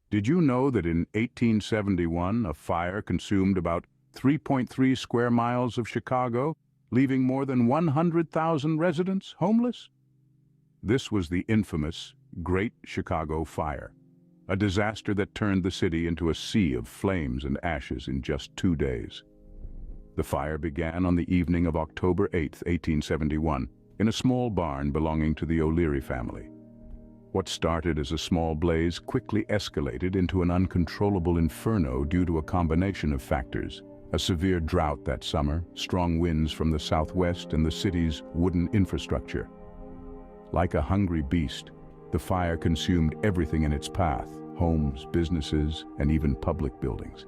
Did you know that in 1871 a fire consumed about 3.3 square miles of Chicago, leaving more than 100,000 residents homeless? This was the infamous Great Chicago Fire, a disaster that turned the city into a sea of flames and ashes in just 2 days. The fire began on the evening of October 8, 1871, in a small barn belonging to the O'Leary family. What started as a small blaze quickly escalated into an uncontrollable inferno due to a combination of factors: a severe drought that summer, strong winds from the southwest, and the city's wooden infrastructure. Like a hungry beast, the fire consumed everything in its path: homes, businesses, and even public buildings.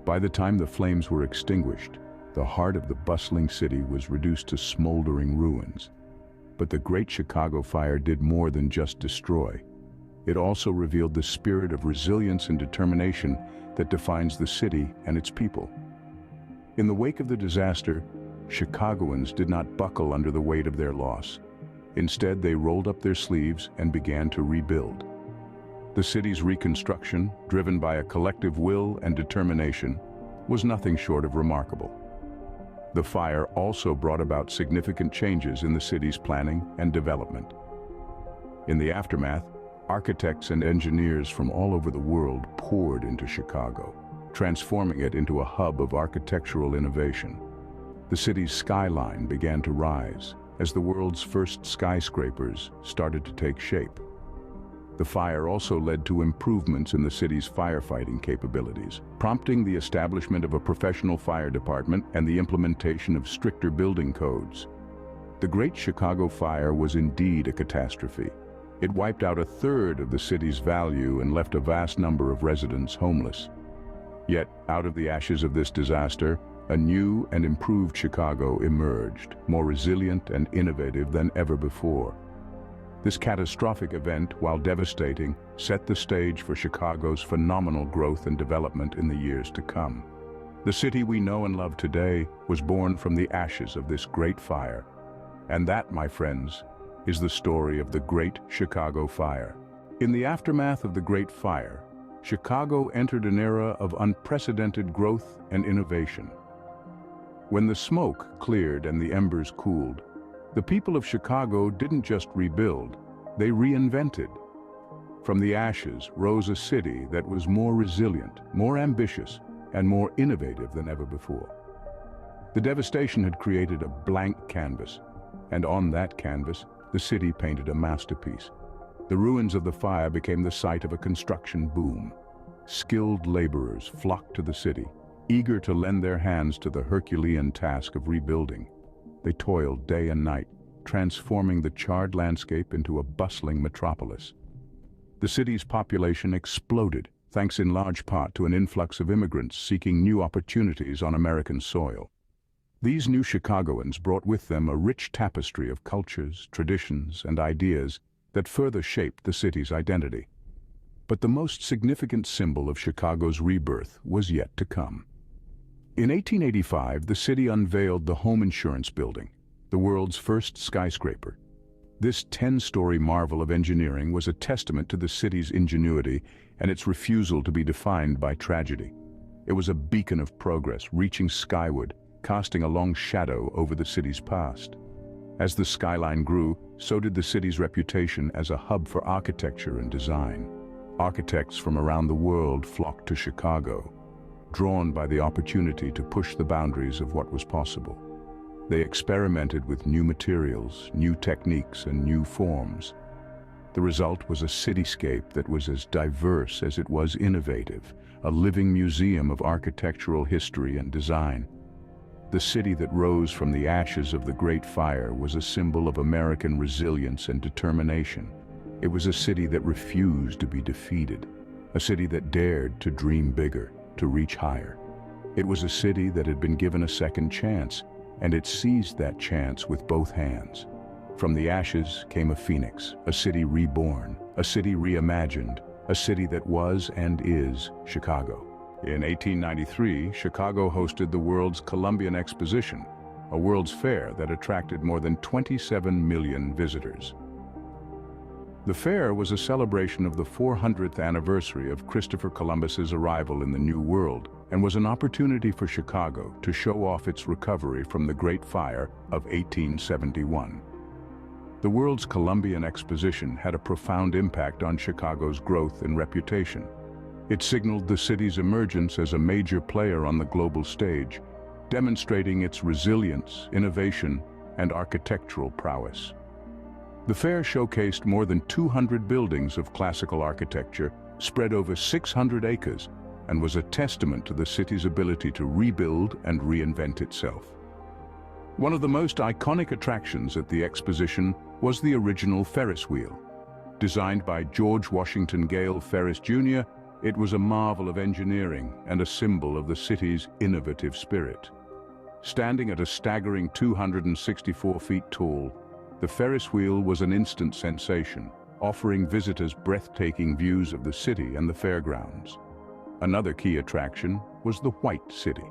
By the time the flames were extinguished, the heart of the bustling city was reduced to smoldering ruins. But the Great Chicago Fire did more than just destroy. It also revealed the spirit of resilience and determination that defines the city and its people. In the wake of the disaster, Chicagoans did not buckle under the weight of their loss. Instead, they rolled up their sleeves and began to rebuild. The city's reconstruction, driven by a collective will and determination, was nothing short of remarkable. The fire also brought about significant changes in the city's planning and development. In the aftermath, architects and engineers from all over the world poured into Chicago, transforming it into a hub of architectural innovation. The city's skyline began to rise as the world's first skyscrapers started to take shape. The fire also led to improvements in the city's firefighting capabilities, prompting the establishment of a professional fire department and the implementation of stricter building codes. The Great Chicago Fire was indeed a catastrophe. It wiped out a third of the city's value and left a vast number of residents homeless. Yet, out of the ashes of this disaster, a new and improved Chicago emerged, more resilient and innovative than ever before. This catastrophic event, while devastating, set the stage for Chicago's phenomenal growth and development in the years to come. The city we know and love today was born from the ashes of this great fire. And that, my friends, is the story of the Great Chicago Fire. In the aftermath of the Great Fire, Chicago entered an era of unprecedented growth and innovation. When the smoke cleared and the embers cooled, the people of Chicago didn't just rebuild, they reinvented. From the ashes rose a city that was more resilient, more ambitious, and more innovative than ever before. The devastation had created a blank canvas, and on that canvas, the city painted a masterpiece. The ruins of the fire became the site of a construction boom. Skilled laborers flocked to the city, eager to lend their hands to the Herculean task of rebuilding. They toiled day and night, transforming the charred landscape into a bustling metropolis. The city's population exploded, thanks in large part to an influx of immigrants seeking new opportunities on American soil. These new Chicagoans brought with them a rich tapestry of cultures, traditions, and ideas that further shaped the city's identity. But the most significant symbol of Chicago's rebirth was yet to come. In 1885, the city unveiled the Home Insurance Building, the world's first skyscraper. This 10-story marvel of engineering was a testament to the city's ingenuity and its refusal to be defined by tragedy. It was a beacon of progress, reaching skyward, casting a long shadow over the city's past. As the skyline grew, so did the city's reputation as a hub for architecture and design. Architects from around the world flocked to Chicago, drawn by the opportunity to push the boundaries of what was possible. They experimented with new materials, new techniques, and new forms. The result was a cityscape that was as diverse as it was innovative, a living museum of architectural history and design. The city that rose from the ashes of the Great Fire was a symbol of American resilience and determination. It was a city that refused to be defeated, a city that dared to dream bigger, to reach higher. It was a city that had been given a second chance, and it seized that chance with both hands. From the ashes came a phoenix, a city reborn, a city reimagined, a city that was and is Chicago. In 1893, Chicago hosted the world's Columbian Exposition, a world's fair that attracted more than 27 million visitors. The fair was a celebration of the 400th anniversary of Christopher Columbus's arrival in the New World and was an opportunity for Chicago to show off its recovery from the Great Fire of 1871. The world's Columbian Exposition had a profound impact on Chicago's growth and reputation. It signaled the city's emergence as a major player on the global stage, demonstrating its resilience, innovation, and architectural prowess. The fair showcased more than 200 buildings of classical architecture spread over 600 acres and was a testament to the city's ability to rebuild and reinvent itself. One of the most iconic attractions at the Exposition was the original Ferris wheel. Designed by George Washington Gale Ferris Jr., it was a marvel of engineering and a symbol of the city's innovative spirit. Standing at a staggering 264 feet tall, the Ferris wheel was an instant sensation, offering visitors breathtaking views of the city and the fairgrounds. Another key attraction was the White City.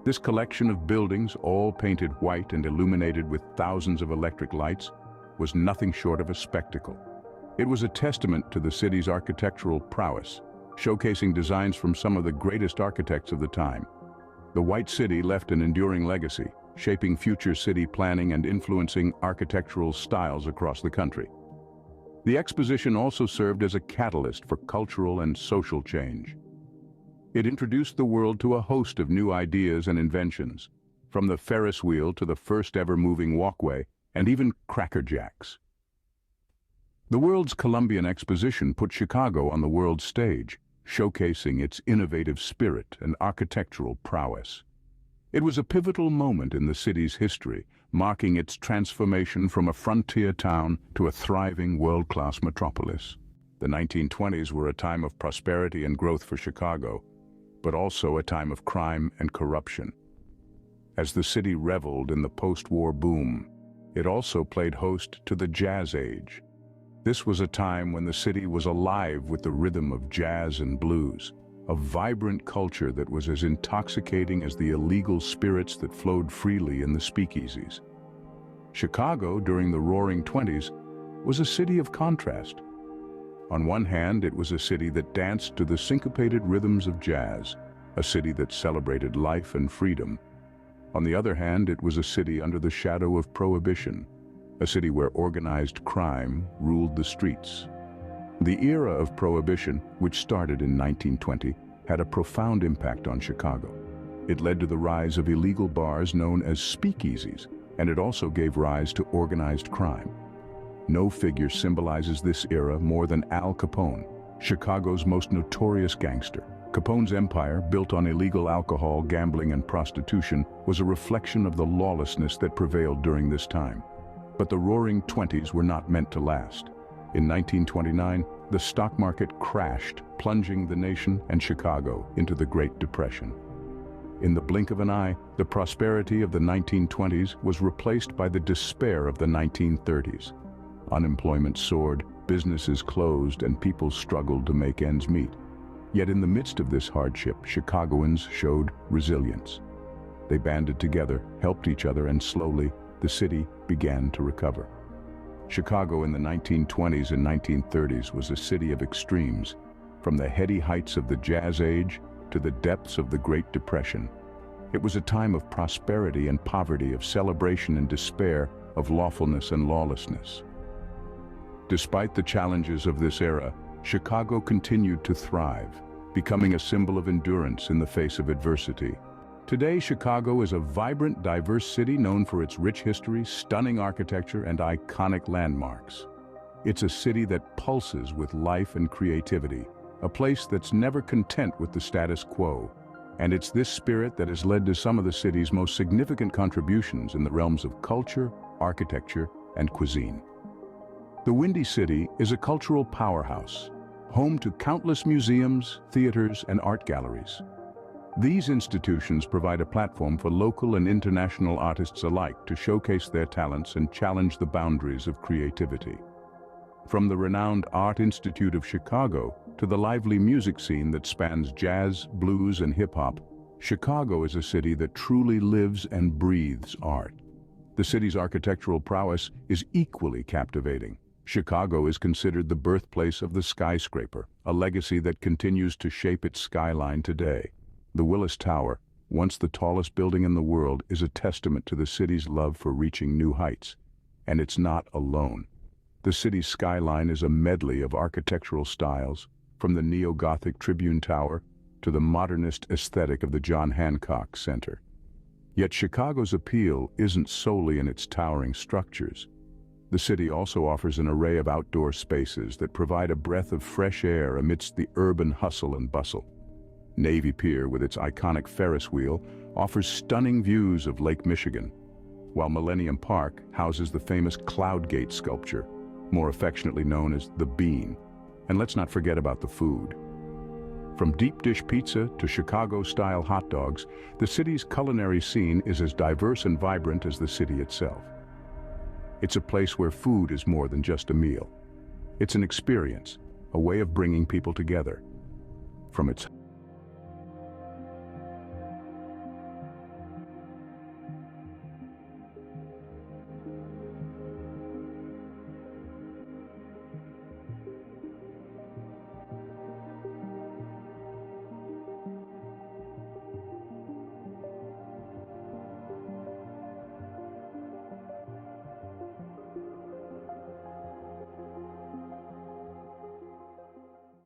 This collection of buildings, all painted white and illuminated with thousands of electric lights, was nothing short of a spectacle. It was a testament to the city's architectural prowess, showcasing designs from some of the greatest architects of the time. The White City left an enduring legacy, shaping future city planning and influencing architectural styles across the country. The Exposition also served as a catalyst for cultural and social change. It introduced the world to a host of new ideas and inventions, from the Ferris wheel to the first ever moving walkway, and even Cracker Jacks. The world's Columbian Exposition put Chicago on the world stage, showcasing its innovative spirit and architectural prowess. It was a pivotal moment in the city's history, marking its transformation from a frontier town to a thriving world-class metropolis. The 1920s were a time of prosperity and growth for Chicago, but also a time of crime and corruption. As the city reveled in the post-war boom, it also played host to the Jazz Age. This was a time when the city was alive with the rhythm of jazz and blues, a vibrant culture that was as intoxicating as the illegal spirits that flowed freely in the speakeasies. Chicago, during the Roaring Twenties, was a city of contrast. On one hand, it was a city that danced to the syncopated rhythms of jazz, a city that celebrated life and freedom. On the other hand, it was a city under the shadow of Prohibition, a city where organized crime ruled the streets. The era of Prohibition, which started in 1920, had a profound impact on Chicago. It led to the rise of illegal bars known as speakeasies, and it also gave rise to organized crime. No figure symbolizes this era more than Al Capone, Chicago's most notorious gangster. Capone's empire, built on illegal alcohol, gambling, and prostitution, was a reflection of the lawlessness that prevailed during this time. But the Roaring Twenties were not meant to last. In 1929, the stock market crashed, plunging the nation and Chicago into the Great Depression. In the blink of an eye, the prosperity of the 1920s was replaced by the despair of the 1930s. Unemployment soared, businesses closed, and people struggled to make ends meet. Yet in the midst of this hardship, Chicagoans showed resilience. They banded together, helped each other, and slowly, the city began to recover. Chicago in the 1920s and 1930s was a city of extremes, from the heady heights of the Jazz Age to the depths of the Great Depression. It was a time of prosperity and poverty, of celebration and despair, of lawfulness and lawlessness. Despite the challenges of this era, Chicago continued to thrive, becoming a symbol of endurance in the face of adversity. Today, Chicago is a vibrant, diverse city known for its rich history, stunning architecture, and iconic landmarks. It's a city that pulses with life and creativity, a place that's never content with the status quo. And it's this spirit that has led to some of the city's most significant contributions in the realms of culture, architecture, and cuisine. The Windy City is a cultural powerhouse, home to countless museums, theaters, and art galleries. These institutions provide a platform for local and international artists alike to showcase their talents and challenge the boundaries of creativity. From the renowned Art Institute of Chicago to the lively music scene that spans jazz, blues, and hip-hop, Chicago is a city that truly lives and breathes art. The city's architectural prowess is equally captivating, Chicago is considered the birthplace of the skyscraper, a legacy that continues to shape its skyline today. The Willis Tower, once the tallest building in the world, is a testament to the city's love for reaching new heights. And it's not alone. The city's skyline is a medley of architectural styles, from the neo-Gothic Tribune Tower to the modernist aesthetic of the John Hancock Center. Yet Chicago's appeal isn't solely in its towering structures. The city also offers an array of outdoor spaces that provide a breath of fresh air amidst the urban hustle and bustle. Navy Pier, with its iconic Ferris wheel, offers stunning views of Lake Michigan, while Millennium Park houses the famous Cloud Gate sculpture, more affectionately known as the Bean. And let's not forget about the food. From deep dish pizza to Chicago-style hot dogs, the city's culinary scene is as diverse and vibrant as the city itself. It's a place where food is more than just a meal. It's an experience, a way of bringing people together. From its